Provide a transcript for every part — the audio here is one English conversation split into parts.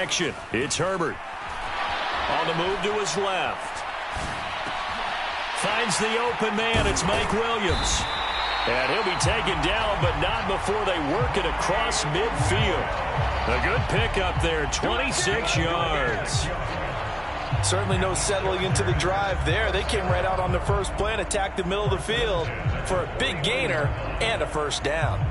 action. It's Herbert. On the move to his left. Finds the open man. It's Mike Williams. And he'll be taken down, but not before they work it across midfield. A good pickup there, 26 yards. Certainly no settling into the drive there. They came right out on the first play and attacked the middle of the field for a big gainer and a first down.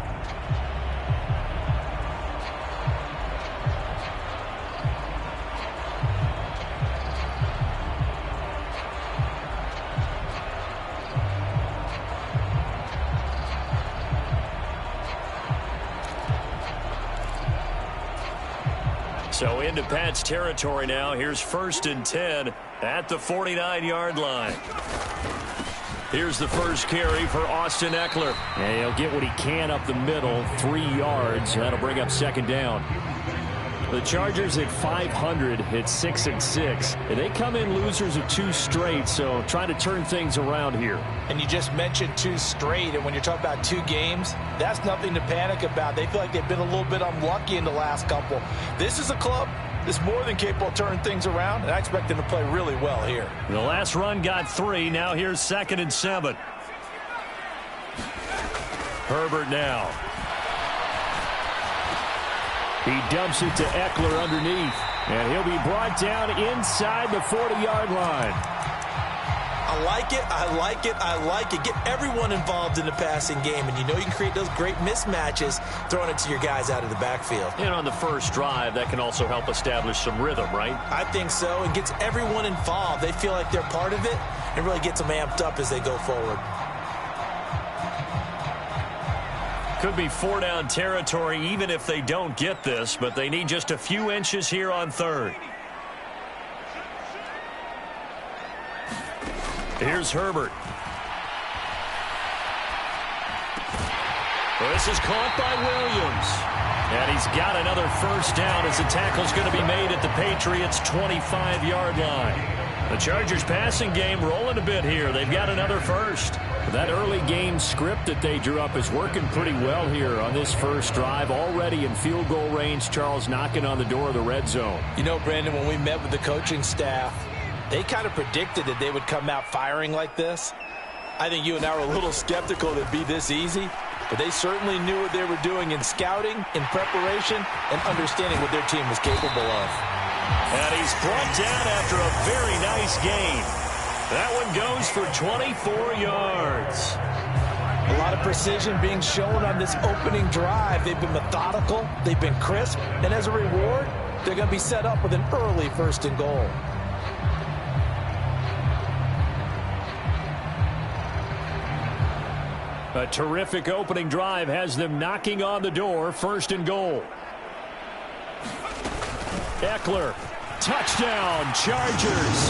So into Pat's territory now. Here's 1st and 10 at the 49-yard line. Here's the first carry for Austin Eckler. And he'll get what he can up the middle, 3 yards. That'll bring up 2nd down. The Chargers at 500 at 6 and 6. And they come in losers of 2 straight, so trying to turn things around here. And you just mentioned 2 straight, and when you're talking about 2 games, that's nothing to panic about. They feel like they've been a little bit unlucky in the last couple. This is a club that's more than capable of turning things around, and I expect them to play really well here. The last run got 3. Now here's 2nd and 7. Herbert now. He dumps it to Eckler underneath. And he'll be brought down inside the 40-yard line. I like it, I like it, I like it. Get everyone involved in the passing game, and you know you can create those great mismatches throwing it to your guys out of the backfield. And on the first drive, that can also help establish some rhythm, right? I think so, and gets everyone involved. They feel like they're part of it, and really gets them amped up as they go forward. Could be 4-down territory even if they don't get this, but they need just a few inches here on 3rd. Here's Herbert. Well, this is caught by Williams. And he's got another first down as the tackle's going to be made at the Patriots' 25-yard line. The Chargers passing game rolling a bit here. They've got another first. That early game script that they drew up is working pretty well here on this first drive. Already in field goal range, Charles knocking on the door of the red zone. You know, Brandon, when we met with the coaching staff, they kind of predicted that they would come out firing like this. I think you and I were a little skeptical that it'd be this easy, but they certainly knew what they were doing in scouting, in preparation, and understanding what their team was capable of. And he's brought down after a very nice gain. That one goes for 24 yards. A lot of precision being shown on this opening drive. They've been methodical, they've been crisp, and as a reward, they're going to be set up with an early 1st and goal. A terrific opening drive has them knocking on the door. 1st and goal. Eckler, touchdown, Chargers.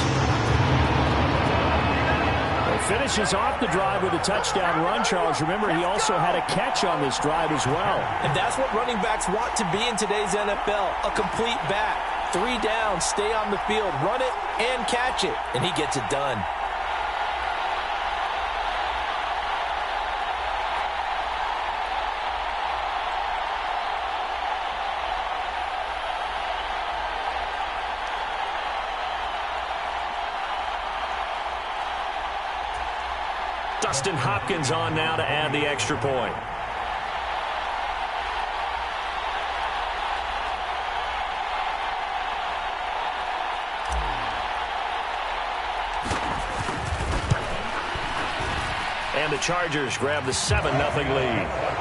Finishes off the drive with a touchdown run, Charles. Remember, he also had a catch on this drive as well. And that's what running backs want to be in today's NFL, a complete back. 3 down, stay on the field, run it and catch it, and he gets it done. Dustin Hopkins on now to add the extra point. And the Chargers grab the 7-0 lead.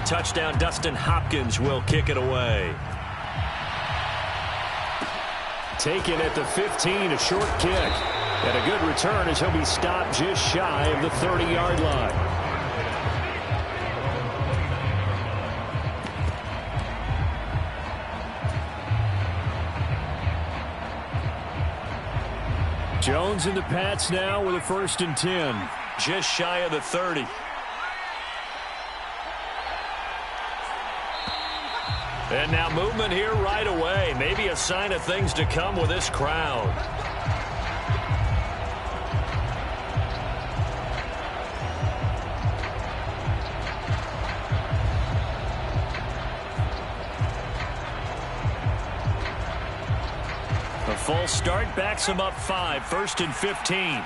Touchdown, Dustin Hopkins will kick it away. Taken at the 15, a short kick. And a good return as he'll be stopped just shy of the 30-yard line. Jones and the Pats now with a 1st and 10. Just shy of the 30. And now movement here right away. Maybe a sign of things to come with this crowd. A full start backs him up 5, 1st and 15.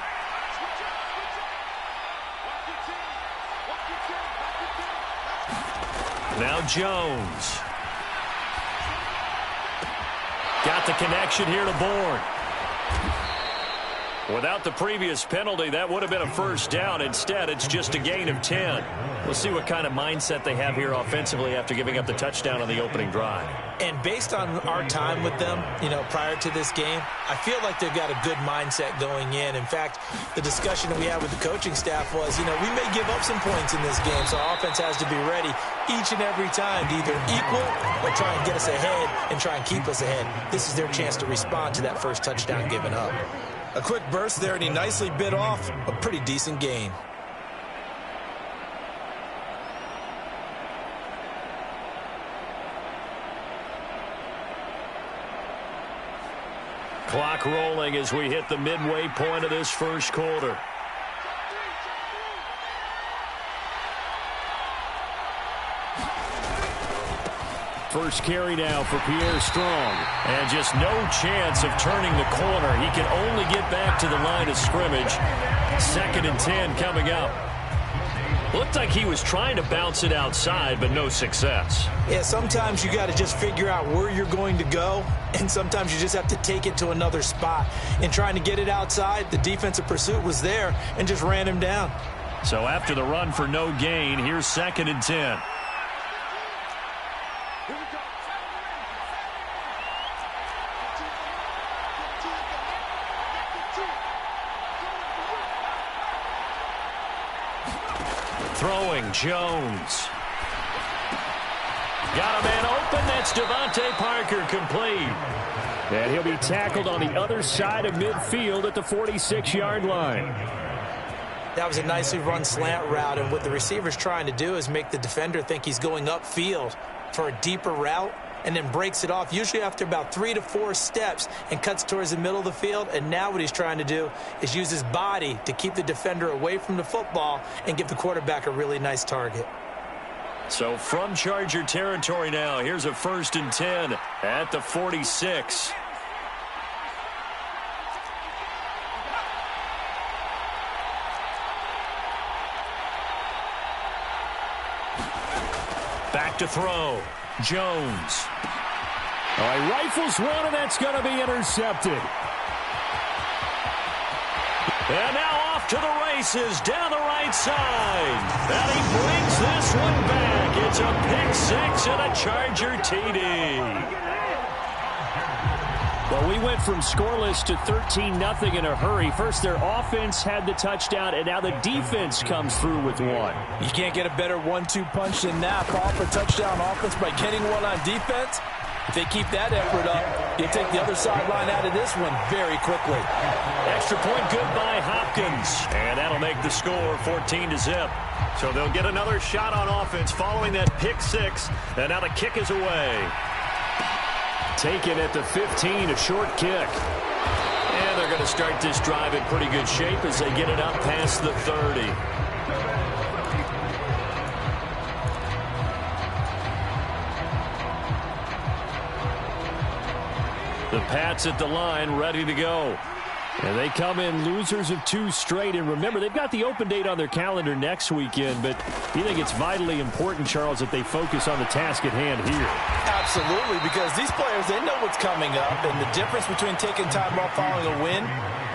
Now Jones. Got the connection here to Bourne. Without the previous penalty, that would have been a first down. Instead, it's just a gain of 10. We'll see what kind of mindset they have here offensively after giving up the touchdown on the opening drive. And based on our time with them, prior to this game, I feel like they've got a good mindset going in. In fact, the discussion that we had with the coaching staff was, we may give up some points in this game, so our offense has to be ready each and every time to either equal or try and get us ahead and try and keep us ahead. This is their chance to respond to that first touchdown given up. A quick burst there, and he nicely bit off a pretty decent gain. Clock rolling as we hit the midway point of this first quarter. First carry now for Pierre Strong. And just no chance of turning the corner. He can only get back to the line of scrimmage. 2nd and 10 coming up. Looked like he was trying to bounce it outside, but no success. Yeah, sometimes you got to just figure out where you're going to go, and sometimes you just have to take it to another spot. In trying to get it outside, the defensive pursuit was there and just ran him down. So after the run for no gain, here's 2nd and 10. Throwing, Jones. Got a man open. That's Devontae Parker, complete. And he'll be tackled on the other side of midfield at the 46-yard line. That was a nicely run slant route, and what the receiver's trying to do is make the defender think he's going upfield for a deeper route, and then breaks it off, usually after about 3 to 4 steps, and cuts towards the middle of the field. And now what he's trying to do is use his body to keep the defender away from the football and give the quarterback a really nice target. So from Charger territory now, here's a 1st and 10 at the 46. Back to throw. Jones. All right, rifles one, and that's going to be intercepted. And now off to the races down the right side. And he brings this one back. It's a pick 6 and a Charger TD. Well, we went from scoreless to 13-0 in a hurry. First, their offense had the touchdown, and now the defense comes through with one. You can't get a better 1-2 punch than that. Call for touchdown offense by getting one on defense. If they keep that effort up, you'll take the other sideline out of this one very quickly. Extra point good by Hopkins. And that'll make the score 14-0. So they'll get another shot on offense following that pick 6. And now the kick is away. Taken at the 15, a short kick. And they're going to start this drive in pretty good shape as they get it up past the 30. The Pats at the line, ready to go. And they come in losers of 2 straight. And remember, they've got the open date on their calendar next weekend. But you think it's vitally important, Charles, that they focus on the task at hand here? Absolutely, because these players, they know what's coming up. And the difference between taking time off following a win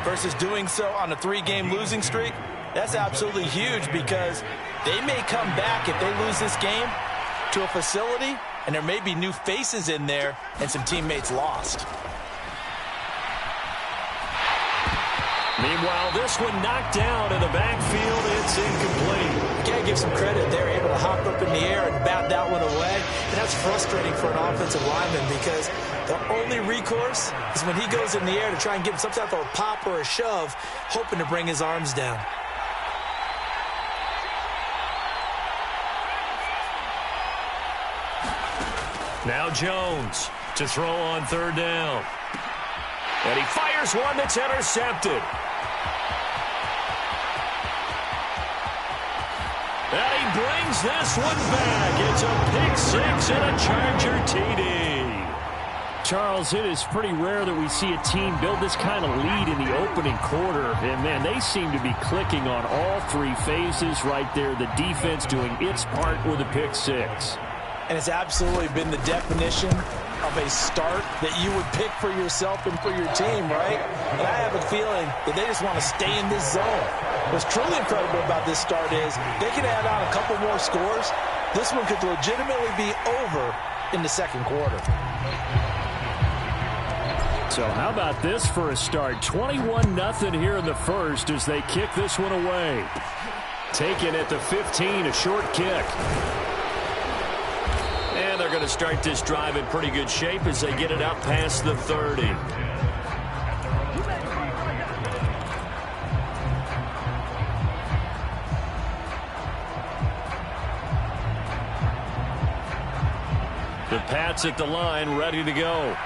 versus doing so on a 3-game losing streak, that's absolutely huge, because they may come back if they lose this game to a facility, and there may be new faces in there and some teammates lost. Meanwhile, this one knocked down in the backfield. It's incomplete. You gotta give some credit. They're able to hop up in the air and bat that one away. And that's frustrating for an offensive lineman, because the only recourse is when he goes in the air to try and give him some type of a pop or a shove, hoping to bring his arms down. Now Jones to throw on third down. And he fires one that's intercepted. And he brings this one back. It's a pick six and a Charger TD. Charles, it is pretty rare that we see a team build this kind of lead in the opening quarter. And, man, they seem to be clicking on all three phases right there. The defense doing its part with a pick six. And it's absolutely been the definition of a start that you would pick for yourself and for your team, right? And I have a feeling that they just want to stay in this zone. What's truly incredible about this start is they can add on a couple more scores. This one could legitimately be over in the second quarter. So how about this for a start? 21-0 here in the first as they kick this one away. Taken at the 15, a short kick. And they're going to start this drive in pretty good shape as they get it out past the 30. The Pats at the line, ready to go.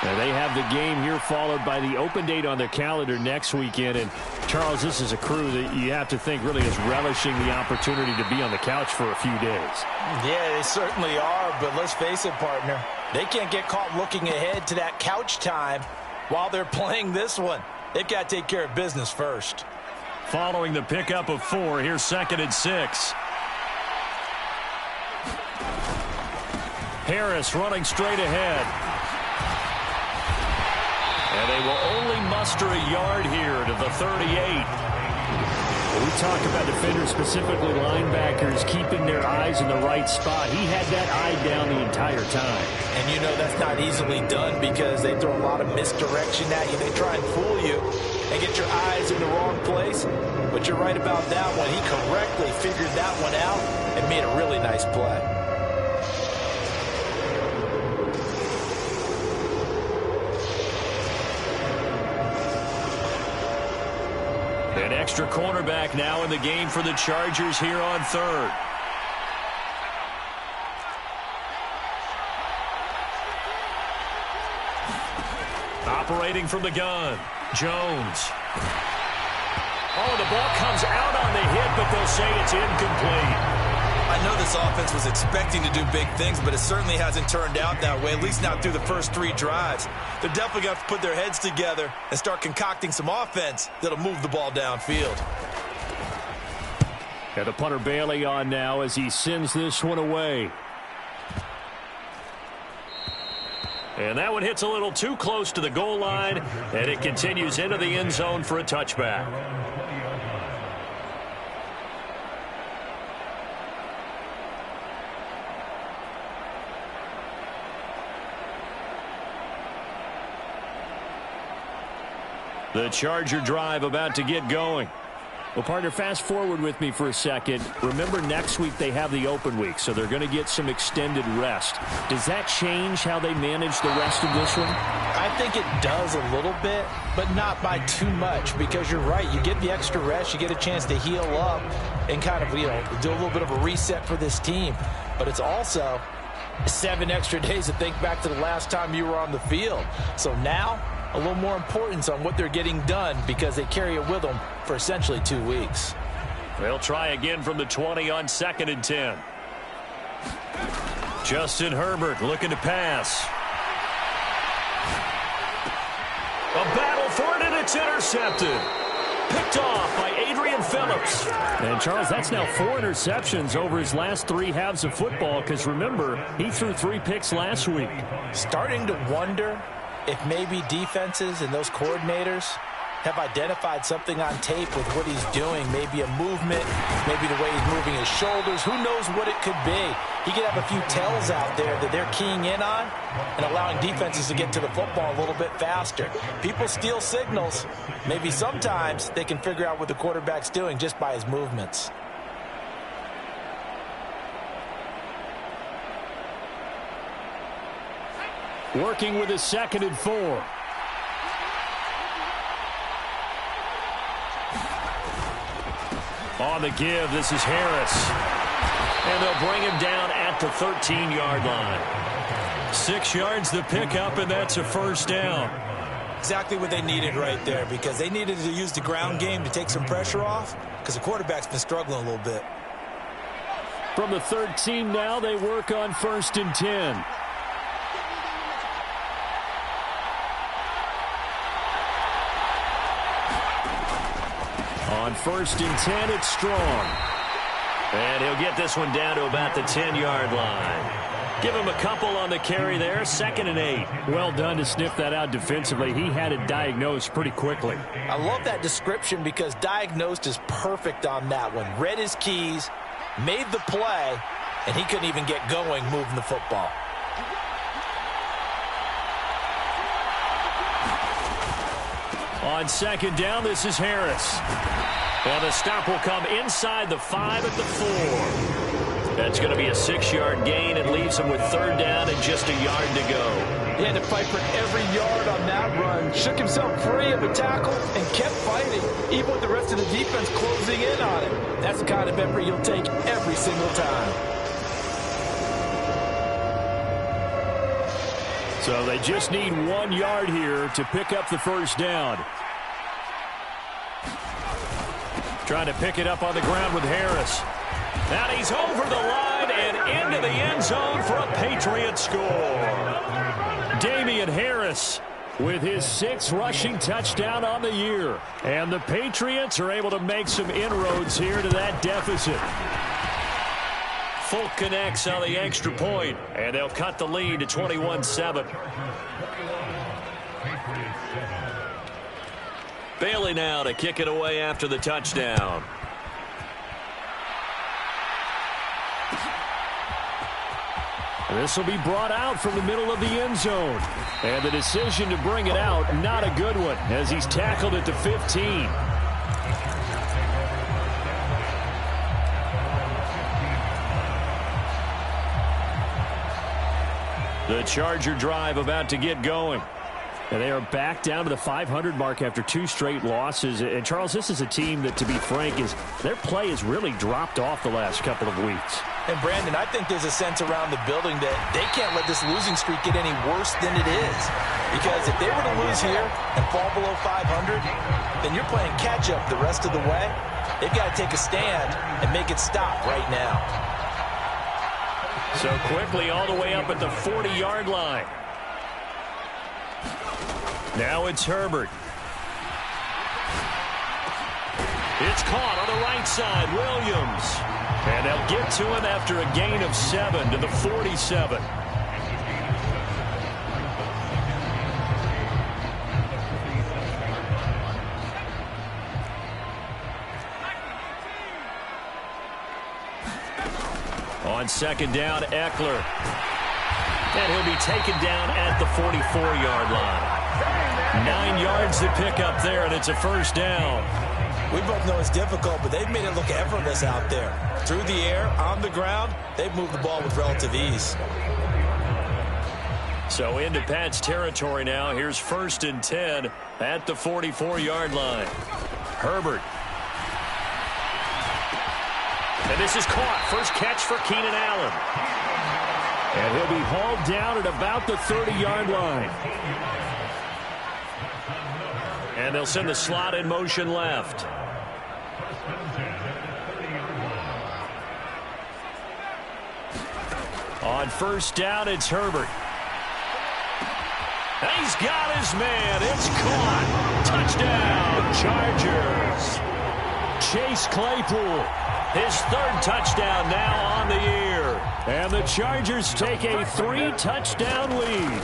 Now they have the game here followed by the open date on their calendar next weekend. And, Charles, this is a crew that you have to think really is relishing the opportunity to be on the couch for a few days. Yeah, they certainly are, but let's face it, partner. They can't get caught looking ahead to that couch time while they're playing this one. They've got to take care of business first. Following the pickup of 4, here's 2nd and 6. Harris running straight ahead. And they will only muster a yard here to the 38. We talk about defenders, specifically linebackers, keeping their eyes in the right spot. He had that eye down the entire time. And you know that's not easily done because they throw a lot of misdirection at you. They try and fool you and get your eyes in the wrong place. But you're right about that one. He correctly figured that one out and made a really nice play. An extra cornerback now in the game for the Chargers here on third. Operating from the gun, Jones. Oh, the ball comes out on the hit, but they'll say it's incomplete. I know this offense was expecting to do big things, but it certainly hasn't turned out that way, at least not through the first 3 drives. They're definitely going to have to put their heads together and start concocting some offense that'll move the ball downfield. Got the punter Bailey on now as he sends this one away. And that one hits a little too close to the goal line, and it continues into the end zone for a touchback. The Charger drive about to get going. Well, partner, fast forward with me for a second. Remember, next week they have the open week, so they're going to get some extended rest. Does that change how they manage the rest of this one? I think it does a little bit, but not by too much, because you're right. You get the extra rest, you get a chance to heal up and kind of, do a little bit of a reset for this team. But it's also 7 extra days to think back to the last time you were on the field. So now, a little more importance on what they're getting done because they carry it with them for essentially 2 weeks. They'll try again from the 20 on 2nd and 10. Justin Herbert looking to pass. A battle for it, and it's intercepted. Picked off by Adrian Phillips. And, Charles, that's now 4 interceptions over his last 3 halves of football because, remember, he threw 3 picks last week. Starting to wonder if maybe defenses and those coordinators have identified something on tape with what he's doing. Maybe a movement, maybe the way he's moving his shoulders. Who knows what it could be? He could have a few tells out there that they're keying in on and allowing defenses to get to the football a little bit faster. People steal signals. Maybe sometimes they can figure out what the quarterback's doing just by his movements. Working with his 2nd and 4. On the give, this is Harris. And they'll bring him down at the 13-yard line. 6 yards the pickup, and that's a first down. Exactly what they needed right there, because they needed to use the ground game to take some pressure off, because the quarterback's been struggling a little bit. From the 13 now, they work on 1st and 10. On 1st and 10, it's Strong. And he'll get this one down to about the 10-yard line. Give him a couple on the carry there. 2nd and 8. Well done to sniff that out defensively. He had it diagnosed pretty quickly. I love that description because diagnosed is perfect on that one. Read his keys, made the play, and he couldn't even get going moving the football. On 2nd down, this is Harris. And the stop will come inside the 5 at the 4. That's going to be a 6-yard gain and leaves him with 3rd down and just a yard to go. He had to fight for every yard on that run. Shook himself free of a tackle and kept fighting, even with the rest of the defense closing in on him. That's the kind of effort you'll take every single time. So they just need 1 yard here to pick up the first down. Trying to pick it up on the ground with Harris. Now he's over the line and into the end zone for a Patriots score. Damian Harris with his 6th rushing touchdown on the year. And the Patriots are able to make some inroads here to that deficit. Folk connects on the extra point, and they'll cut the lead to 21-7. Bailey now to kick it away after the touchdown. This will be brought out from the middle of the end zone. And the decision to bring it out, not a good one, as he's tackled at the 15. The Charger drive about to get going. And they are back down to the 500 mark after 2 straight losses. And, Charles, this is a team that, to be frank, their play has really dropped off the last couple of weeks. And, Brandon, I think there's a sense around the building that they can't let this losing streak get any worse than it is. Because if they were to lose here and fall below 500, then you're playing catch-up the rest of the way. They've got to take a stand and make it stop right now. So quickly all the way up at the 40-yard line. Now it's Herbert. It's caught on the right side, Williams. And they'll get to him after a gain of 7 to the 47. On 2nd down, Eckler. And he'll be taken down at the 44-yard line. 9 yards to pick up there, and it's a first down. We both know it's difficult, but they've made it look effortless out there. Through the air, on the ground, they've moved the ball with relative ease. So into Pat's territory now. Here's 1st and 10 at the 44-yard line. Herbert. And this is caught. First catch for Keenan Allen. And he'll be hauled down at about the 30-yard line. And they'll send the slot in motion left. On 1st down, it's Herbert. And he's got his man. It's caught. Touchdown, Chargers. Chase Claypool. His 3rd touchdown now on the year. And the Chargers take a 3-touchdown lead.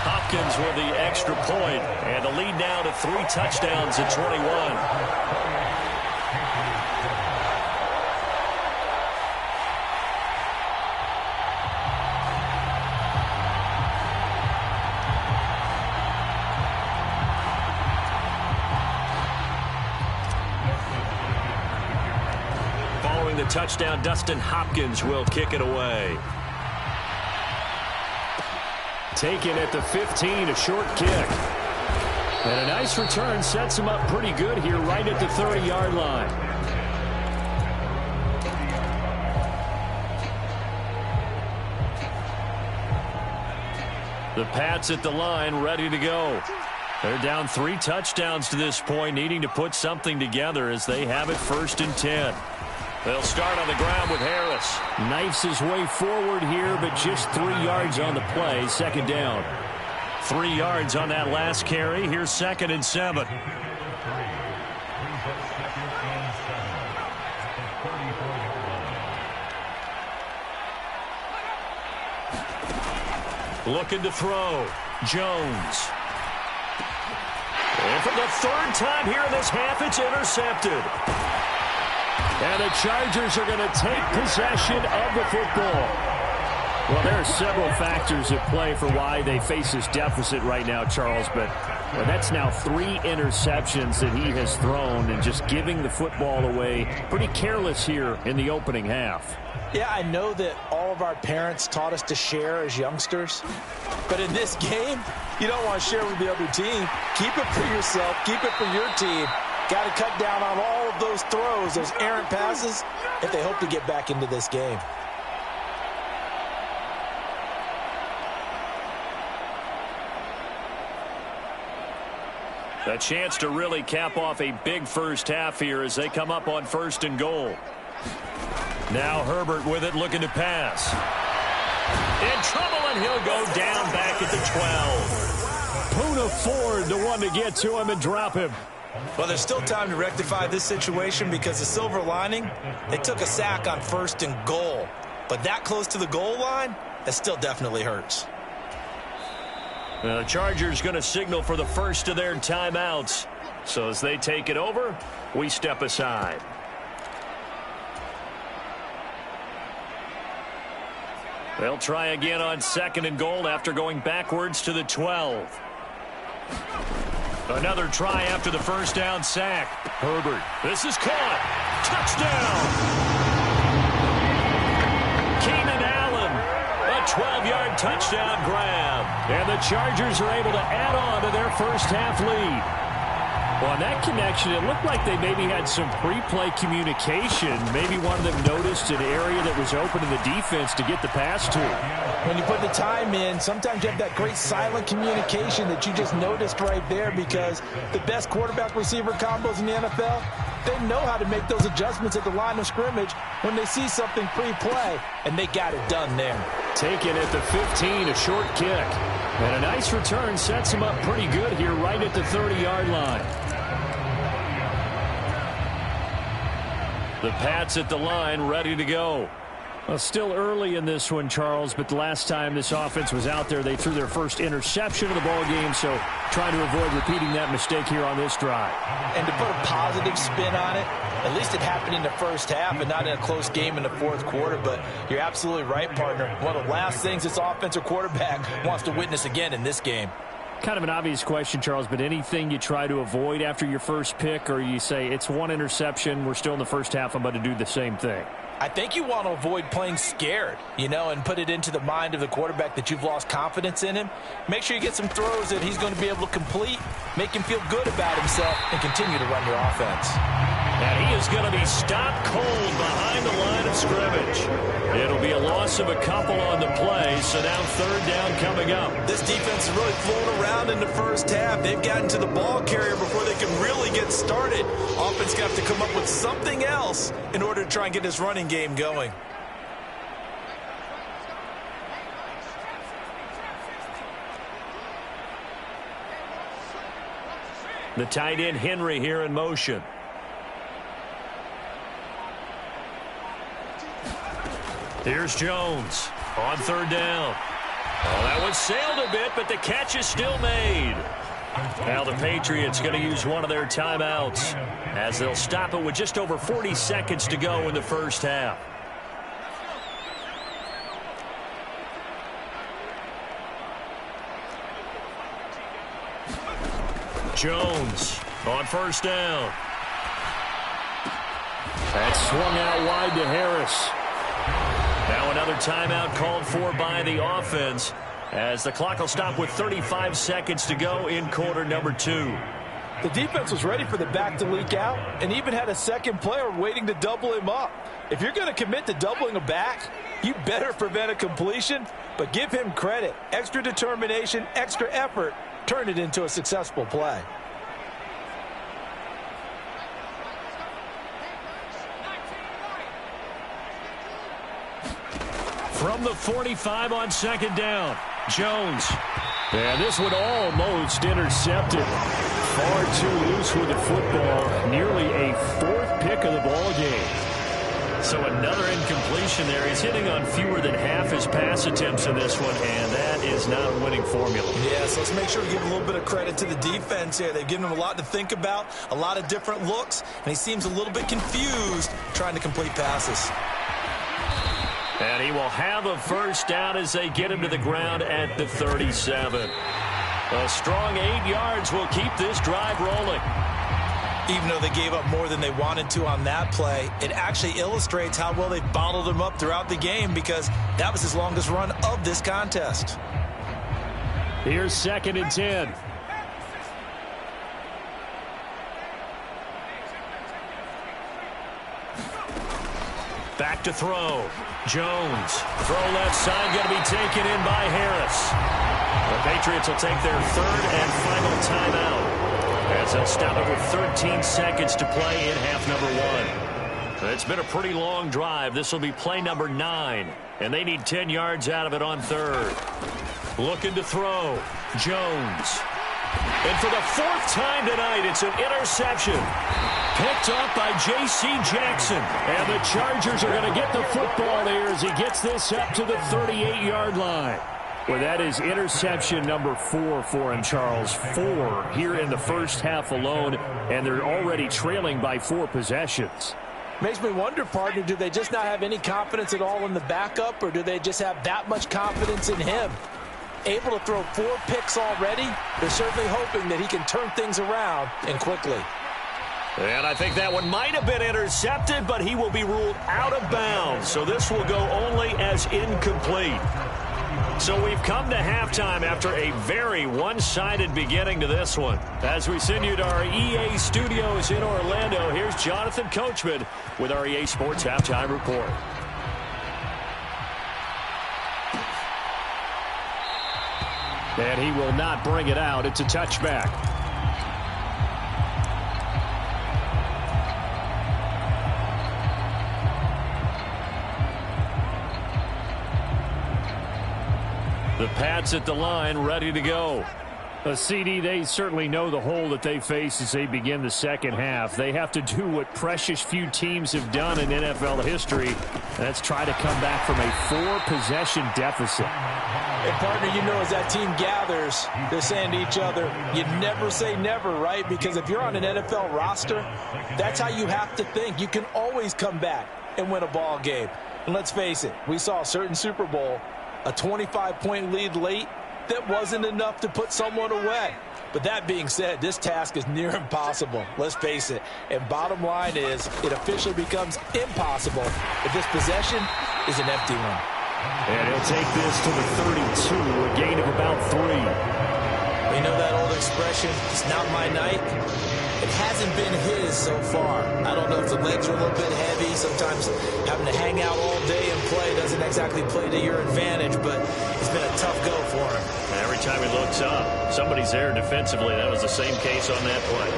Hopkins with the extra point, and the lead now to 3 touchdowns at 21. Following the touchdown, Dustin Hopkins will kick it away. Taken at the 15, a short kick. And a nice return sets him up pretty good here right at the 30-yard line. The Pats at the line, ready to go. They're down 3 touchdowns to this point, needing to put something together as they have it 1st and 10. They'll start on the ground with Harris. Knifes his way forward here, but just 3 yards on the play. 2nd down. 3 yards on that last carry. Here's 2nd and 7. Looking to throw. Jones. And for the 3rd time here in this half, it's intercepted. And the Chargers are going to take possession of the football. Well, there are several factors at play for why they face this deficit right now, Charles, but that's now 3 interceptions that he has thrown and just giving the football away. Pretty careless here in the opening half. Yeah, I know that all of our parents taught us to share as youngsters, but in this game, you don't want to share with the other team. Keep it for yourself. Keep it for your team. Got to cut down on all of those throws, those errant passes, if they hope to get back into this game. A chance to really cap off a big first half here as they come up on 1st and goal. Now Herbert with it, looking to pass. In trouble, and he'll go down back at the 12. Poona Ford, the one to get to him and drop him. Well, there's still time to rectify this situation because the silver lining, they took a sack on 1st and goal. But that close to the goal line, that still definitely hurts. The Chargers going to signal for the first of their timeouts. So as they take it over, we step aside. They'll try again on 2nd and goal after going backwards to the 12. Another try after the first down sack. Herbert. This is caught. Touchdown. Keenan Allen. A 12-yard touchdown grab. And the Chargers are able to add on to their first half lead. Well, on that connection, it looked like they maybe had some pre-play communication. Maybe one of them noticed an area that was open in the defense to get the pass to. When you put the time in, sometimes you have that great silent communication that you just noticed right there, because the best quarterback-receiver combos in the NFL, they know how to make those adjustments at the line of scrimmage when they see something pre-play, and they got it done there. Taken at the 15, a short kick. And a nice return sets him up pretty good here right at the 30-yard line. The Pats at the line, ready to go. Well, still early in this one, Charles, but the last time this offense was out there, they threw their first interception of the ball game, so trying to avoid repeating that mistake here on this drive. And to put a positive spin on it, at least it happened in the first half and not in a close game in the 4th quarter, but you're absolutely right, partner. One of the last things this offensive quarterback wants to witness again in this game. Kind of an obvious question, Charles, but anything you try to avoid after your first pick, or you say it's 1 interception, we're still in the first half, I'm about to do the same thing? I think you want to avoid playing scared, and put it into the mind of the quarterback that you've lost confidence in him. Make sure you get some throws that he's going to be able to complete, make him feel good about himself, and continue to run your offense. And he is going to be stopped cold behind the line of scrimmage. It'll be a loss of a couple on the play, so now 3rd down coming up. This defense is really flown around in the first half. They've gotten to the ball carrier before they can really get started. Offense got to come up with something else in order to try and get this running game going. The tight end Henry here in motion. Here's Jones on 3rd down. Oh, that one sailed a bit, but the catch is still made. Now the Patriots going to use one of their timeouts as they'll stop it with just over 40 seconds to go in the first half. Jones on 1st down. That's swung out wide to Harris. Now another timeout called for by the offense as the clock will stop with 35 seconds to go in quarter number 2. The defense was ready for the back to leak out and even had a second player waiting to double him up. If you're going to commit to doubling a back, you better prevent a completion But give him credit. Extra determination, extra effort, turned it into a successful play. From the 45 on second down, Jones. And this one almost intercepted. Far too loose with the football. Nearly a fourth pick of the ball game. So another incompletion there. He's hitting on fewer than half his pass attempts in this one, and that is not a winning formula. Yeah, so let's make sure we give a little bit of credit to the defense here. They've given him a lot to think about, a lot of different looks, and he seems a little bit confused trying to complete passes. And he will have a first down as they get him to the ground at the 37. A strong 8 yards will keep this drive rolling. Even though they gave up more than they wanted to on that play, it actually illustrates how well they bottled him up throughout the game, because that was his longest run of this contest. Here's 2nd and 10. Back to throw. Jones. Throw left side, going to be taken in by Harris. The Patriots will take their 3rd and final timeout, as they'll stop it with 13 seconds to play in half number 1. It's been a pretty long drive. This will be play number 9, and they need 10 yards out of it on 3rd. Looking to throw. Jones. And for the 4th time tonight, it's an interception. Picked up by J.C. Jackson. And the Chargers are going to get the football there as he gets this up to the 38-yard line. Well, that is interception number 4 for him, Charles. 4 here in the first half alone, and they're already trailing by 4 possessions. Makes me wonder, partner, do they just not have any confidence at all in the backup, or do they just have that much confidence in him? Able to throw 4 picks already, they're certainly hoping that he can turn things around and quickly. And I think that one might have been intercepted, but he will be ruled out of bounds. So this will go only as incomplete. So we've come to halftime after a very one-sided beginning to this one. As we send you to our EA studios in Orlando, here's Jonathan Coachman with our EA Sports Halftime Report. And he will not bring it out. It's a touchback. The Pats at the line, ready to go. CD, they certainly know the hole that they face as they begin the second half. They have to do what precious few teams have done in NFL history. That's try to come back from a 4-possession deficit. And, partner, you know, as that team gathers, they're saying to each other, you never say never, right? Because if you're on an NFL roster, that's how you have to think. You can always come back and win a ball game. And let's face it, we saw a certain Super Bowl, a 25-point lead late, that wasn't enough to put someone away. But that being said, this task is near impossible. Let's face it. And bottom line is, it officially becomes impossible if this possession is an empty one. And he'll take this to the 32, a gain of about 3. You know that old expression, it's not my night? It hasn't been his so far. I don't know if the legs are a little bit heavy. Sometimes having to hang out all day and play doesn't exactly play to your advantage, but it's been a tough go for him. And every time he looks up, somebody's there defensively. That was the same case on that play.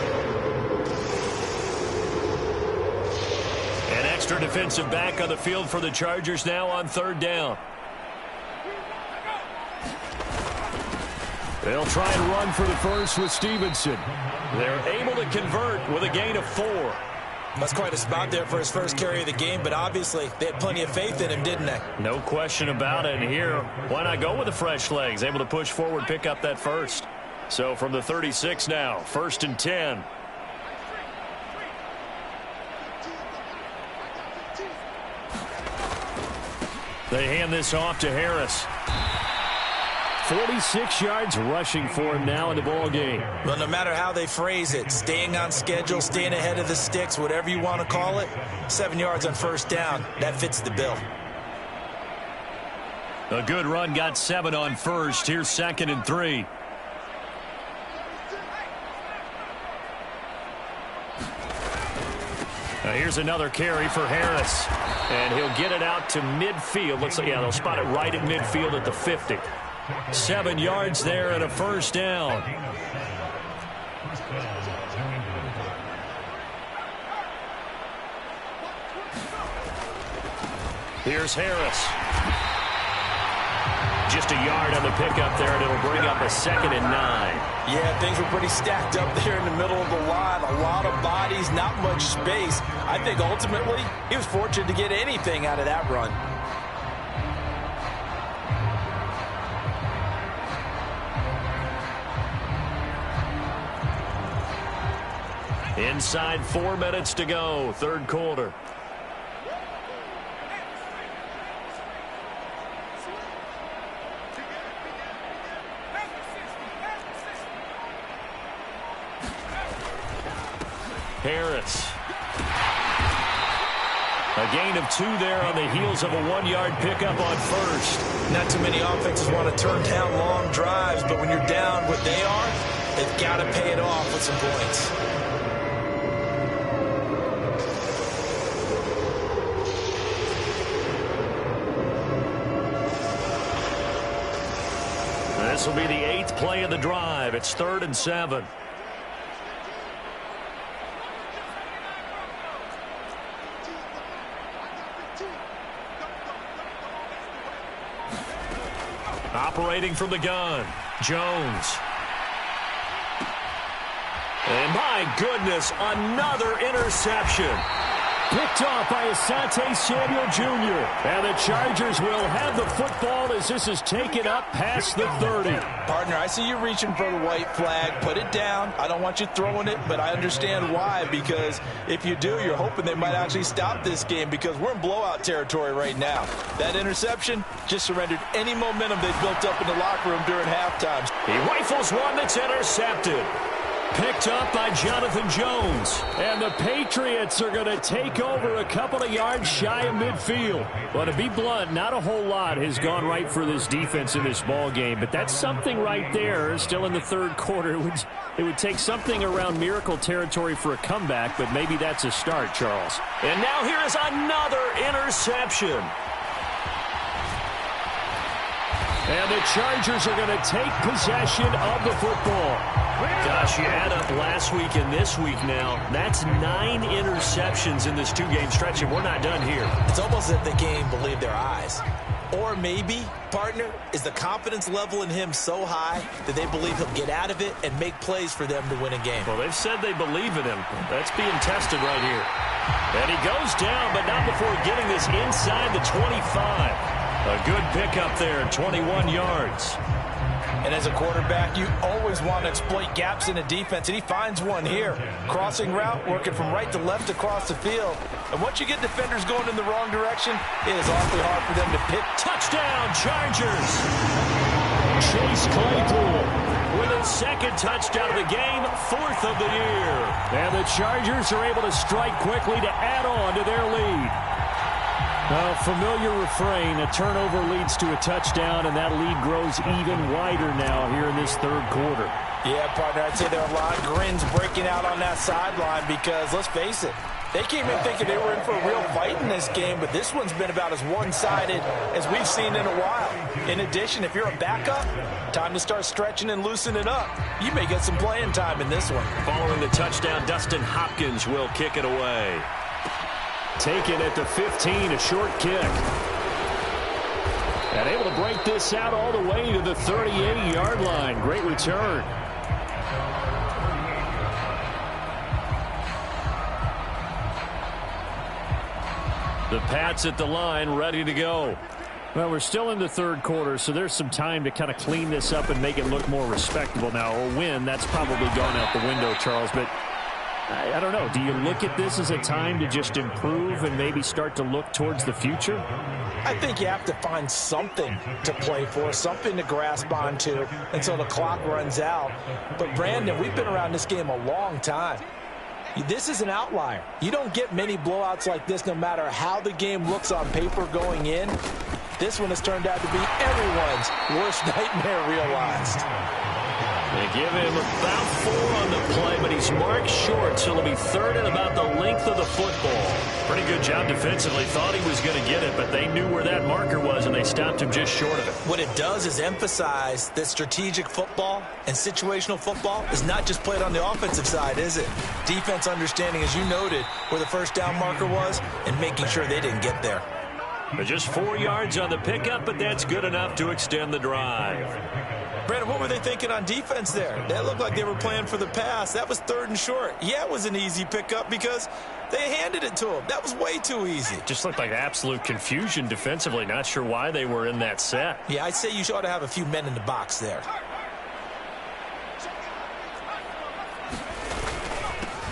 An extra defensive back on the field for the Chargers now on 3rd down. They'll try and run for the first with Stevenson. They're able to convert with a gain of 4. That's quite a spot there for his first carry of the game, but obviously they had plenty of faith in him, didn't they? No question about it. And here, why not go with the fresh legs? Able to push forward, pick up that first. So from the 36 now, 1st and 10. They hand this off to Harris. 46 yards rushing for him now in the ball game. Well, no matter how they phrase it, staying on schedule, staying ahead of the sticks, whatever you want to call it, 7 yards on 1st down, that fits the bill. A good run, got 7 on 1st. Here's 2nd and 3. Now here's another carry for Harris. And he'll get it out to midfield. Looks like, yeah, they'll spot it right at midfield at the 50. 7 yards there and a first down. Here's Harris. Just a yard on the pickup there, and it'll bring up a 2nd and 9. Yeah, things were pretty stacked up there in the middle of the line. A lot of bodies, not much space. I think ultimately he was fortunate to get anything out of that run. Inside 4 minutes to go, third quarter. Harris. A gain of 2 there on the heels of a 1-yard pickup on first. Not too many offenses want to turn down long drives, but when you're down what they are, they've got to pay it off with some points. This will be the 8th play of the drive. It's 3rd and 7. Operating from the gun, Jones. And my goodness, another interception. Picked off by Asante Samuel Jr. And the Chargers will have the football as this is taken up past the 30. Partner, I see you reaching for the white flag. Put it down. I don't want you throwing it, but I understand why. Because if you do, you're hoping they might actually stop this game because we're in blowout territory right now. That interception just surrendered any momentum they built up in the locker room during halftime. He rifles one that's intercepted. Picked up by Jonathan Jones. And the Patriots are going to take over a couple of yards shy of midfield. But to be blunt, not a whole lot has gone right for this defense in this ball game. But that's something right there. Still in the third quarter. It would take something around miracle territory for a comeback, but maybe that's a start, Charles. And now here is another interception. And the Chargers are going to take possession of the football. Gosh, you add up last week and this week now, that's 9 interceptions in this 2-game stretch, and we're not done here. It's almost as if the game believed their eyes. Or maybe, partner, is the confidence level in him so high that they believe he'll get out of it and make plays for them to win a game. Well, they've said they believe in him. That's being tested right here. And he goes down, but not before getting this inside the 25. A good pickup there, 21 yards. And as a quarterback, you always want to exploit gaps in a defense, and he finds one here. Crossing route, working from right to left across the field. And once you get defenders going in the wrong direction, it is awfully hard for them to pick. Touchdown, Chargers! Chase Claypool with his 2nd touchdown of the game, 4th of the year. And the Chargers are able to strike quickly to add on to their lead. A familiar refrain, a turnover leads to a touchdown, and that lead grows even wider now here in this third quarter. Yeah, partner, I'd say there are a lot of grins breaking out on that sideline because, let's face it, they came in thinking they were in for a real fight in this game, but this one's been about as one-sided as we've seen in a while. In addition, if you're a backup, time to start stretching and loosening up. You may get some playing time in this one. Following the touchdown, Dustin Hopkins will kick it away. Taken at the 15, a short kick. And able to break this out all the way to the 38-yard line. Great return. The Pats at the line, ready to go. Well, we're still in the third quarter, so there's some time to kind of clean this up and make it look more respectable. Now, a win, that's probably gone out the window, Charles, but I don't know. Do you look at this as a time to just improve and maybe start to look towards the future? I think you have to find something to play for, something to grasp onto until the clock runs out. But, Brandon, we've been around this game a long time. This is an outlier. You don't get many blowouts like this no matter how the game looks on paper going in. This one has turned out to be everyone's worst nightmare realized. They give him about 4 on the play, but he's marked short, so it'll be 3rd and about the length of the football. Pretty good job defensively. Thought he was going to get it, but they knew where that marker was, and they stopped him just short of it. What it does is emphasize that strategic football and situational football is not just played on the offensive side, is it? Defense understanding, as you noted, where the first down marker was and making sure they didn't get there. But just 4 yards on the pickup, but that's good enough to extend the drive. Brandon, what were they thinking on defense there? That looked like they were playing for the pass. That was 3rd and short. Yeah, it was an easy pickup because they handed it to him. That was way too easy. Just looked like absolute confusion defensively. Not sure why they were in that set. Yeah, I'd say you ought to have a few men in the box there.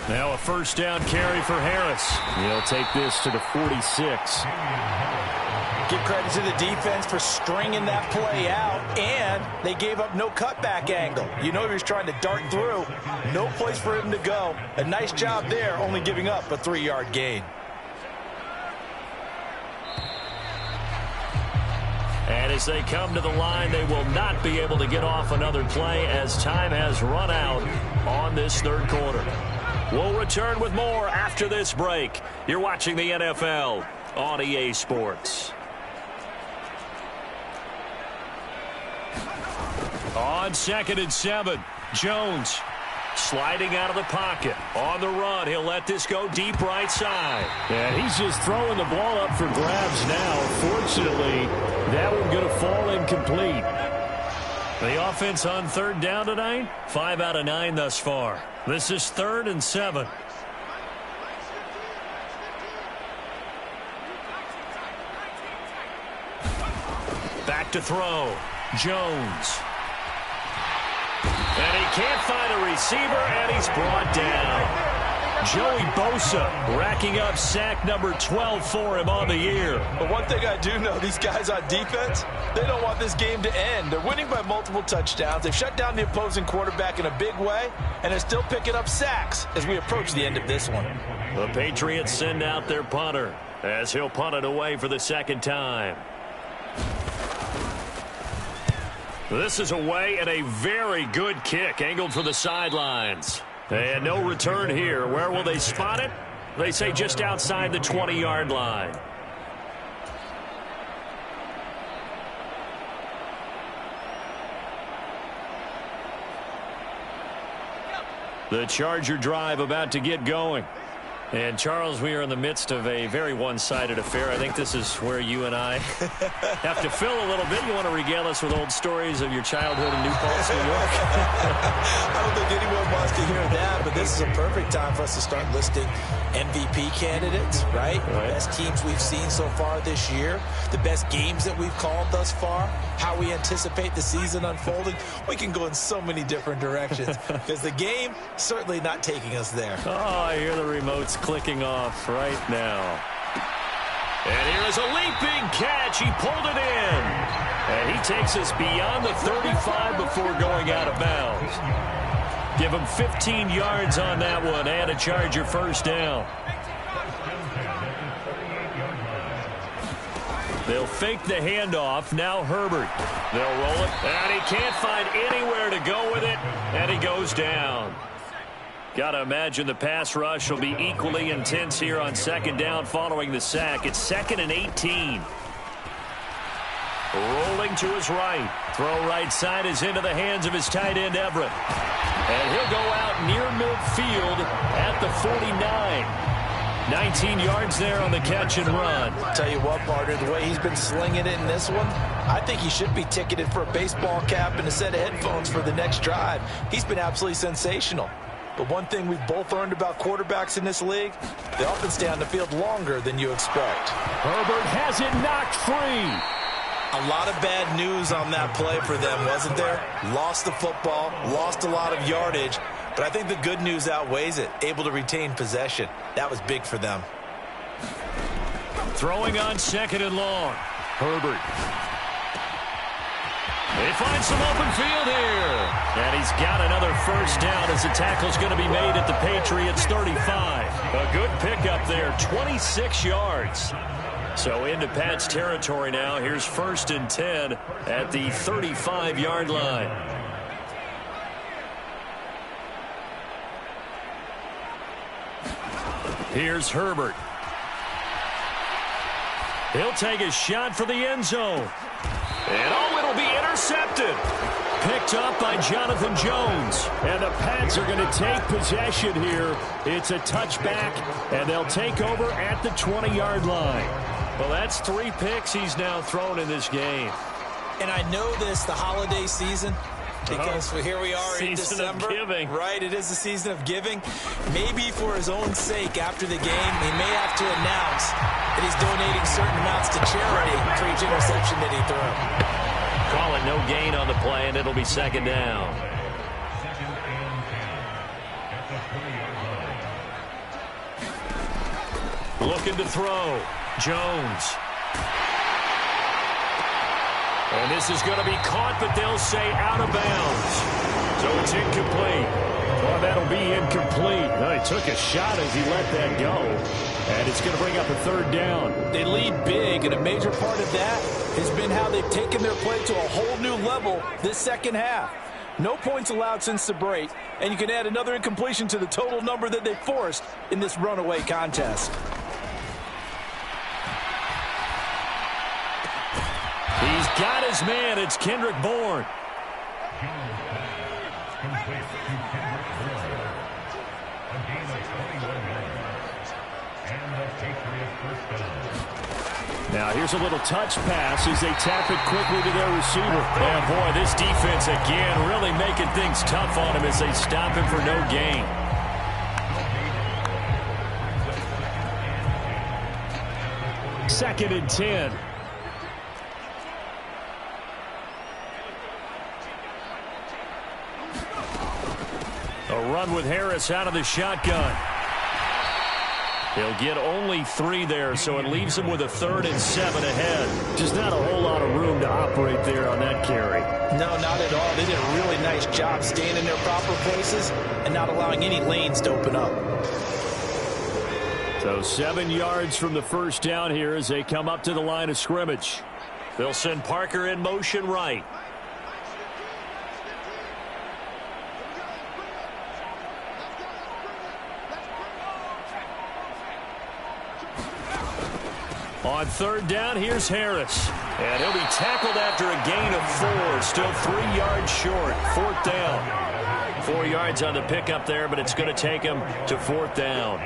Now a first down carry for Harris. He'll take this to the 46. Give credit to the defense for stringing that play out, and they gave up no cutback angle. You know he was trying to dart through. No place for him to go. A nice job there, only giving up a 3-yard gain. And as they come to the line, they will not be able to get off another play as time has run out on this 3rd quarter. We'll return with more after this break. You're watching the NFL on EA Sports. On 2nd and 7, Jones sliding out of the pocket. On the run, he'll let this go deep right side. And he's just throwing the ball up for grabs now. Fortunately, that one going to fall incomplete. The offense on 3rd down tonight, 5 out of 9 thus far. This is 3rd and 7. Back to throw. Jones. And he can't find a receiver, and he's brought down. Joey Bosa racking up sack number 12 for him on the year. But one thing I do know, these guys on defense, they don't want this game to end. They're winning by multiple touchdowns. They've shut down the opposing quarterback in a big way, and they're still picking up sacks as we approach the end of this one. The Patriots send out their punter as he'll punt it away for the 2nd time. This is away and a very good kick angled for the sidelines. And no return here. Where will they spot it? They say just outside the 20-yard line. The Charger drive about to get going. And, Charles, we are in the midst of a very one-sided affair. I think this is where you and I have to fill a little bit. You want to regale us with old stories of your childhood in New Paltz, New York? I don't think anyone wants to hear that, but this is a perfect time for us to start listing MVP candidates, right? The best teams we've seen so far this year, the best games that we've called thus far, how we anticipate the season unfolding. We can go in so many different directions because the game certainly not taking us there. Oh, I hear the remotes clicking off right now. And here is a leaping catch. He pulled it in. And he takes us beyond the 35 before going out of bounds. Give him 15 yards on that one and a Charger first down. They'll fake the handoff. Now Herbert. They'll roll it. And he can't find anywhere to go with it. And he goes down. Got to imagine the pass rush will be equally intense here on 2nd down following the sack. It's 2nd and 18. Rolling to his right. Throw right side is into the hands of his tight end, Everett. And he'll go out near midfield at the 49. 19 yards there on the catch and run. Tell you what, partner, the way he's been slinging it in this one, I think he should be ticketed for a baseball cap and a set of headphones for the next drive. He's been absolutely sensational. But one thing we've both learned about quarterbacks in this league, they often stay on the field longer than you expect. Herbert has it knocked free. A lot of bad news on that play for them, wasn't there? Lost the football, lost a lot of yardage, but I think the good news outweighs it. Able to retain possession. That was big for them. Throwing on 2nd and long. Herbert. They find some open field here. And he's got another first down as the tackle's going to be made at the Patriots 35. A good pickup there, 26 yards. So into Pat's territory now. Here's 1st and 10 at the 35-yard line. Here's Herbert. He'll take a shot for the end zone. And oh, it'll be intercepted. Picked up by Jonathan Jones. And the Pats are going to take possession here. It's a touchback, and they'll take over at the 20-yard line. Well, that's 3 picks he's now thrown in this game. And I know this, the holiday season, because here we are in December. Season of giving. Right, it is the season of giving. Maybe for his own sake after the game, he may have to announce that he's donating certain amounts to charity for each interception that he threw. Call it no gain on the play, and it'll be second down. Looking to throw. Jones. And this is going to be caught, but they'll say out of bounds. So it's incomplete. Well, that'll be incomplete. Well, he took a shot as he let that go. And it's going to bring up a third down. They lead big, and a major part of that has been how they've taken their play to a whole new level this second half. No points allowed since the break, and you can add another incompletion to the total number that they forced in this runaway contest. He's got his man. It's Kendrick Bourne. Now here's a little touch pass as they tap it quickly to their receiver. And boy, this defense again really making things tough on him as they stop him for no gain. Second and 10. A run with Harris out of the shotgun. He'll get only 3 there, so it leaves him with a 3rd and 7 ahead. Just not a whole lot of room to operate there on that carry. No, not at all. They did a really nice job staying in their proper places and not allowing any lanes to open up. So 7 yards from the first down here as they come up to the line of scrimmage. They'll send Parker in motion right. On third down, here's Harris. And he'll be tackled after a gain of 4. Still 3 yards short. 4th down. 4 yards on the pickup there, but it's going to take him to 4th down.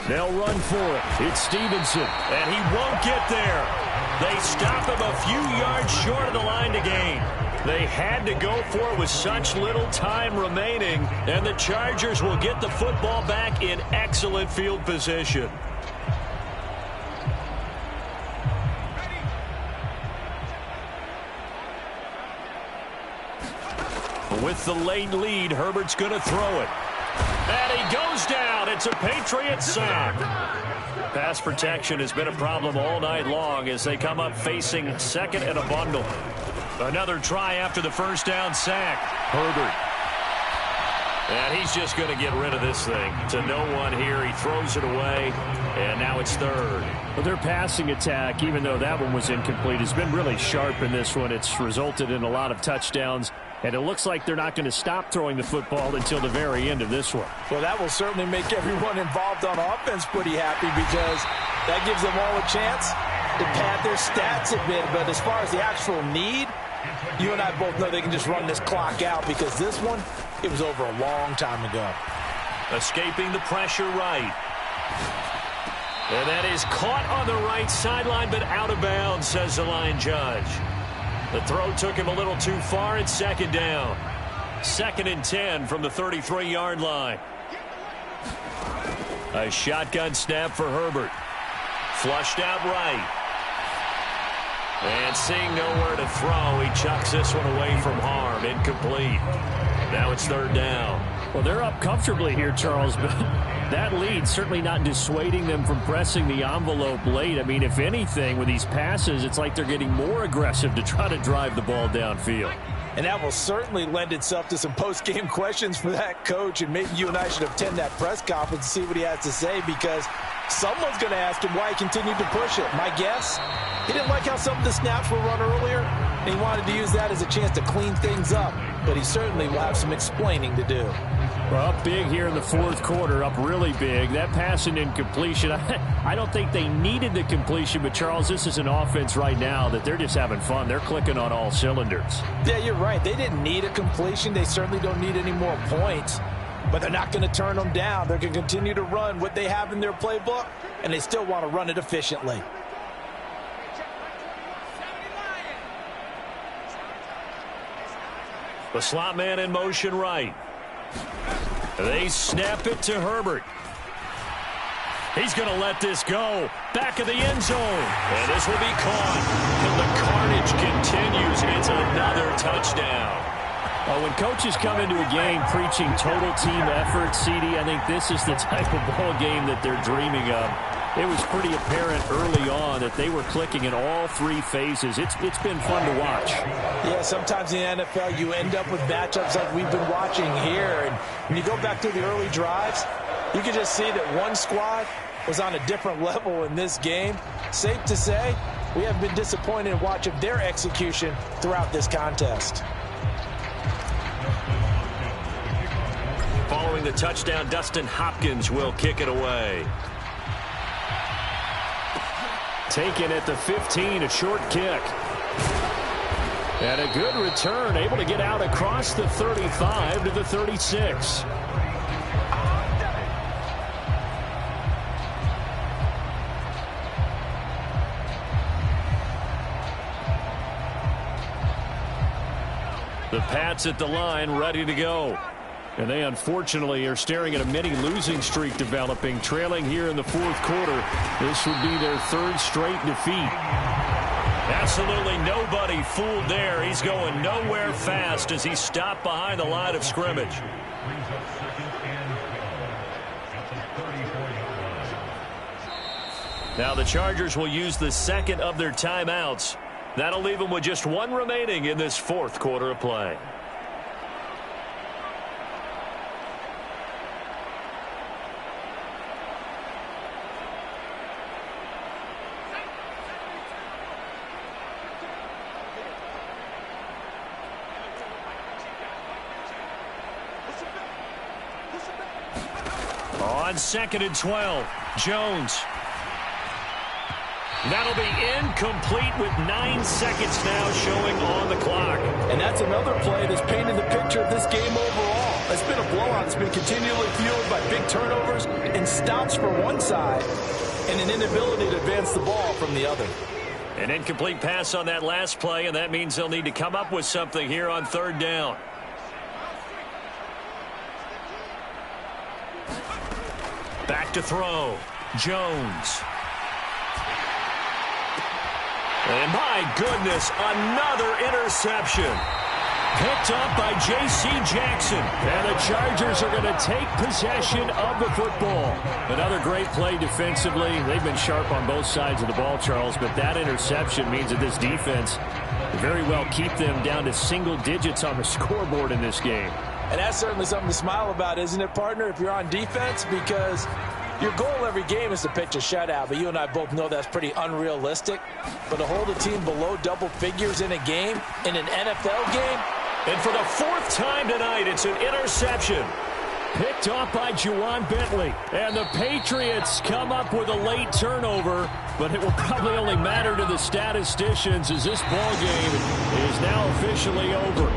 They'll run for it. It's Stevenson, and he won't get there. They stop him a few yards short of the line to gain. They had to go for it with such little time remaining, and the Chargers will get the football back in excellent field position. With the late lead, Herbert's going to throw it. And he goes down. It's a Patriot sack. Pass protection has been a problem all night long as they come up facing second and a bundle. Another try after the first down sack. Herbert. And he's just going to get rid of this thing. To no one here. He throws it away. And now it's third. Well, their passing attack, even though that one was incomplete, has been really sharp in this one. It's resulted in a lot of touchdowns. And it looks like they're not going to stop throwing the football until the very end of this one. Well, that will certainly make everyone involved on offense pretty happy because that gives them all a chance to pad their stats a bit. But as far as the actual need, you and I both know they can just run this clock out because this one, it was over a long time ago. Escaping the pressure right. And that is caught on the right sideline, but out of bounds, says the line judge. The throw took him a little too far. It's second down. 2nd and 10 from the 33-yard line. A shotgun snap for Herbert. Flushed out right. And seeing nowhere to throw, he chucks this one away from harm. Incomplete. Now it's third down. Well, they're up comfortably here, Charles, but That lead certainly not dissuading them from pressing the envelope late. I mean, if anything, with these passes, it's like they're getting more aggressive to try to drive the ball downfield. And that will certainly lend itself to some post-game questions for that coach, and maybe you and I should attend that press conference and see what he has to say, because someone's going to ask him why he continued to push it. My guess, he didn't like how some of the snaps were run earlier, and he wanted to use that as a chance to clean things up, but he certainly will have some explaining to do. Well, up big here in the fourth quarter, up really big. That pass and incompletion, I don't think they needed the completion, but Charles, this is an offense right now that they're just having fun. They're clicking on all cylinders. Yeah, you're right. They didn't need a completion. They certainly don't need any more points, but they're not going to turn them down. They're going to continue to run what they have in their playbook, and they still want to run it efficiently. The slot man in motion right. They snap it to Herbert. He's going to let this go. Back of the end zone. And this will be caught. And the carnage continues. It's another touchdown. Well, when coaches come into a game preaching total team effort, CD, I think this is the type of ball game that they're dreaming of. It was pretty apparent early on that they were clicking in all three phases. It's been fun to watch. Yeah, sometimes in the NFL you end up with matchups like we've been watching here. And when you go back to the early drives, you can just see that one squad was on a different level in this game. Safe to say, we have been disappointed in watching their execution throughout this contest. Following the touchdown, Dustin Hopkins will kick it away. Taken at the 15, a short kick. And a good return, able to get out across the 35 to the 36. The Pats at the line, ready to go. And they unfortunately are staring at a mini losing streak developing, trailing here in the fourth quarter. This would be their third straight defeat. Absolutely nobody fooled there. He's going nowhere fast as he stopped behind the line of scrimmage. Now the Chargers will use the second of their timeouts. That'll leave them with just one remaining in this fourth quarter of play. On 2nd and 12, Jones. That'll be incomplete with 9 seconds now showing on the clock. And that's another play that's painted the picture of this game overall. It's been a blowout. It's been continually fueled by big turnovers and stops for one side and an inability to advance the ball from the other. An incomplete pass on that last play, and that means they'll need to come up with something here on third down. Back to throw. Jones. And my goodness, another interception. Picked up by J.C. Jackson. And the Chargers are going to take possession of the football. Another great play defensively. They've been sharp on both sides of the ball, Charles, but that interception means that this defense very well keep them down to single digits on the scoreboard in this game. And that's certainly something to smile about, isn't it, partner, if you're on defense? Because your goal every game is to pitch a shutout, but you and I both know that's pretty unrealistic. But to hold a team below double figures in a game, in an NFL game. And for the fourth time tonight, it's an interception. Picked off by Juwan Bentley. And the Patriots come up with a late turnover, but it will probably only matter to the statisticians as this ball game is now officially over.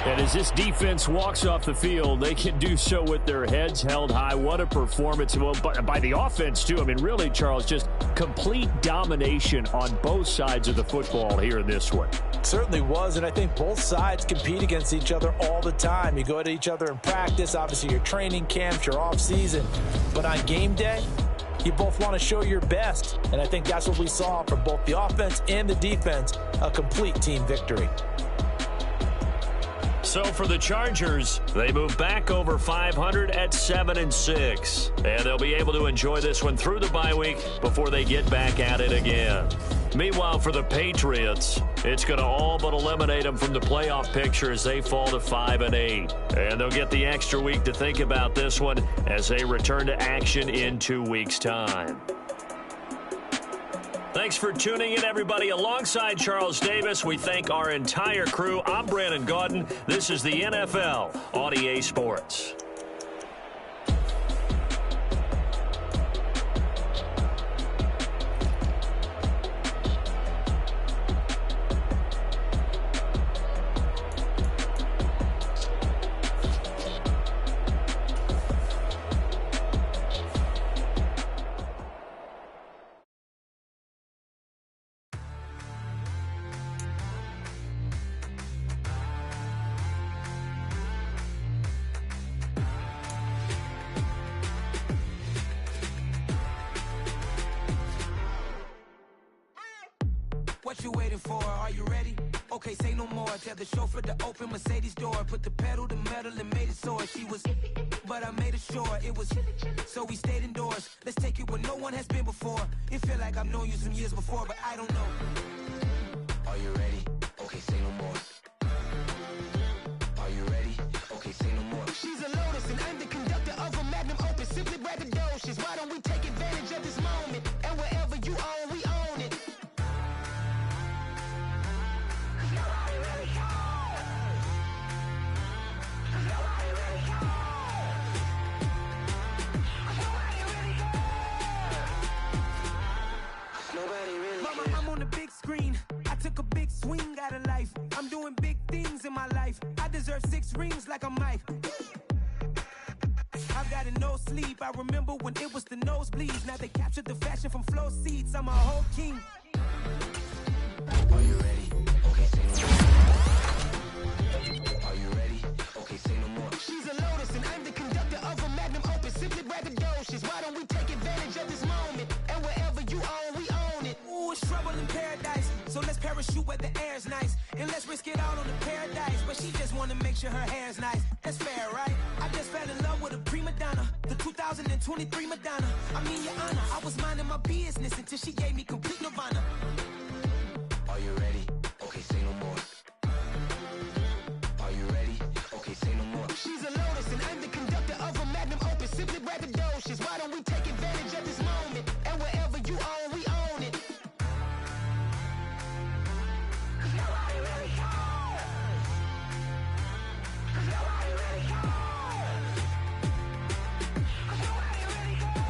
And as this defense walks off the field, they can do so with their heads held high. What a performance by the offense, too. I mean, really, Charles, just complete domination on both sides of the football here in this one. Certainly was, and I think both sides compete against each other all the time. You go at each other in practice, obviously your training camps, your off-season. But on game day, you both want to show your best. And I think that's what we saw from both the offense and the defense, a complete team victory. So for the Chargers, they move back over 500 at 7-6. And they'll be able to enjoy this one through the bye week before they get back at it again. Meanwhile, for the Patriots, it's going to all but eliminate them from the playoff picture as they fall to 5-8. And they'll get the extra week to think about this one as they return to action in 2 weeks' time. Thanks for tuning in, everybody. Alongside Charles Davis, we thank our entire crew. I'm Brandon Gaudin. This is the NFL on EA Sports. What you waiting for? Are you ready? Okay, say no more. Tell the chauffeur to open Mercedes door. Put the pedal to metal and made it soar. She was, but I made it sure it was. So we stayed indoors. Let's take it where no one has been before. It feel like I've known you some years before, but I don't know. Are you ready? Okay, say no more. Are you ready? Okay, say no more. She's a Lotus and I'm the conductor of a Magnum Opus. Simply braggadocious. Why don't we take advantage of this moment? And wherever you own, we own it. Mama, I'm on the big screen. I took a big swing out of life. I'm doing big things in my life. I deserve 6 rings like I'm Mike. I've got no sleep. I remember when it was the nosebleeds. Now they captured the fashion from flow seats. I'm a whole king. Are you ready? Okay, say no more. Are you ready? Okay, say no more. She's a Lotus and I'm the conductor of a Magnum Opus. Simply braggadocious. Why don't we take advantage of this moment? And wherever you own, we own it. Ooh, it's trouble in paradise. So let's parachute where the air's nice. And let's risk it all on the paradise. But she just wanna make sure her hair's nice. That's fair, right? I just fell in love with a prima donna. The 2023 Madonna. I mean, your honor, I was minding my business until she gave me complete nirvana. Are you ready? Okay, say no more. Are you ready? Okay, say no more. She's a Lotus and I'm the conductor of a Magnum Opus. Simply braggadocious. Why don't we take advantage of this moment? And wherever you own, we own it. Cause nobody really cares. Cause nobody really cares. Cause nobody really cares.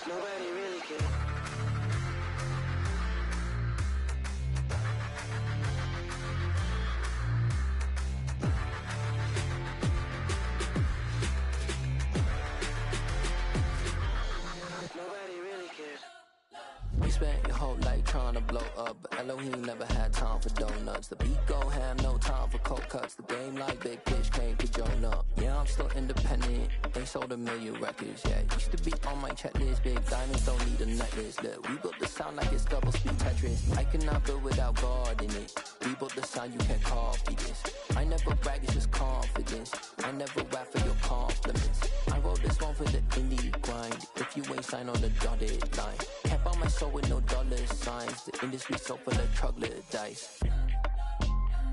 Nobody really cares. Nobody really cares. We spent your whole life trying to blow up, but Elohim never had time for donuts. The beat go ham, no time for cold cuts. The game like Big Fish came to join up. Yeah, I'm still independent, they sold 1 million records. Yeah, used to be on my checklist. Big diamonds don't need a necklace. Look, we built the sound like it's double speed Tetris. I cannot build without God in it. We built the sound, you can't copy this. I never brag, it's just confidence. I never rap for your compliments. I wrote this one for the indie grind. If you ain't signed on the dotted line, can't buy my soul with no dollar signs. The industry so full of troglodytes.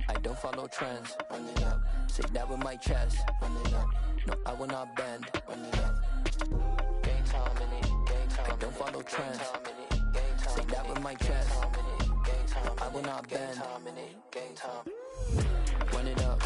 I don't follow trends. Run it up. Say that with my chest. Run it up. No, I will not bend. Run it up. Game time in it. Game time. I don't follow trends. Say that with my chest. I will not bend. Game time. Run it up.